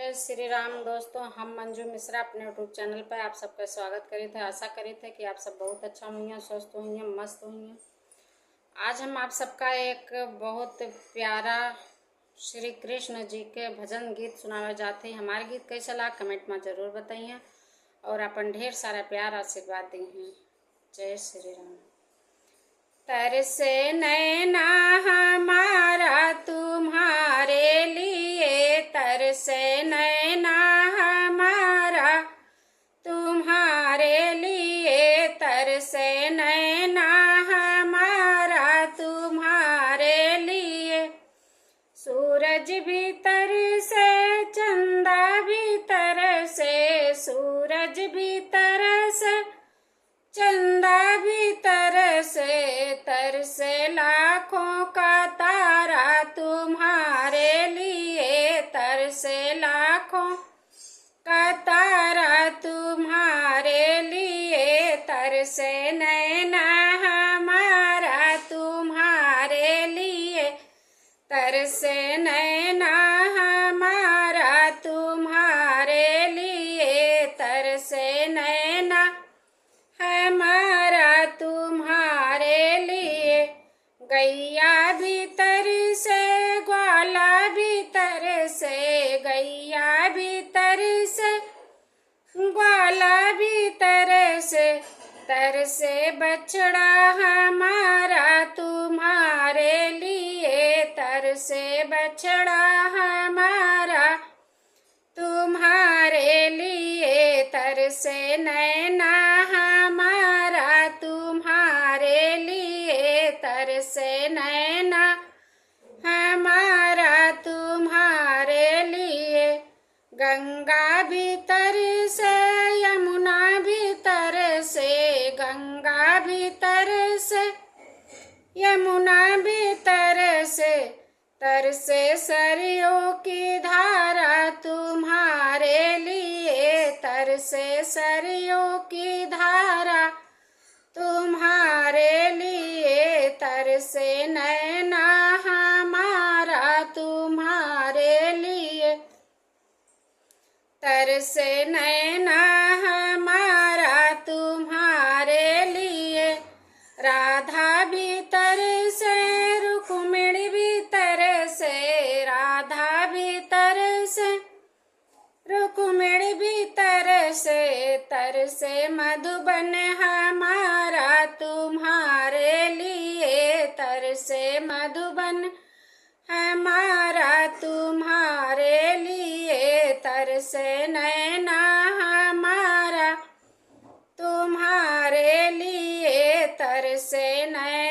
जय श्री राम दोस्तों, हम मंजू मिश्रा अपने यूट्यूब चैनल पर आप सबका स्वागत करे थे। आशा करे थे कि आप सब बहुत अच्छा हुई, स्वस्थ हुई, मस्त हुई। आज हम आप सबका एक बहुत प्यारा श्री कृष्ण जी के भजन गीत सुनावे जाते हैं। हमारे गीत कैसा लगा कमेंट में ज़रूर बताइए और अपन ढेर सारा प्यार आशीर्वाद दी हैं। जय श्री राम। तरसे नैना हमारा तुम्हारे लिए, तरसे नैना हमारा तुम्हारे लिए, तरसे नैना हमारा तुम्हारे लिए। सूरज भी तरसे, चंदा भी तरसे, सूरज भी तरसे, चंदा भी तरसे, तरसे लाखों का तारा तुम्हारे लिए, तरसे लाखों का तारा तुम्हारे लिए। तरसे नैना हमारा तुम्हारे लिए, तरसे नैना हमारा तुम्हारे लिए, तरसे नैना हमारा तुम्हारे लिए। गैया भी तरसे, ग्वाला भी तरसे, गैया भी तरसे, ग्वाला भी तरसे, तरसे बछड़ा हमारा तुम्हारे लिए, तरसे बछड़ा हमारा तुम्हारे लिए। तरसे नैना हमारा तुम्हारे लिए, तरसे नैना हमारा तुम्हारे लिए। गंगा भी तरसे, यमुना भी तरसे, गंगा भी तरसे, यमुना भी तरसे, तरसे सरयू की धारा तुम्हारे लिए, तरसे सरयू की धारा तुम्हारे लिए। तरसे नैना हमारा तुम्हारे लिए, तरसे नैना हमारा तुम्हारे लिए। राधा भी तरसे, रुक्मिणी भी तरसे, राधा भी तरसे, रुक्मिणी भी तरसे, तरसे मधुबन हमारा तुम्हारे लिए, तरसे मधुबन हमारा तुम्हारे लिए। तरसे नैना हमारा तुम्हारे लिए, तरसे नैना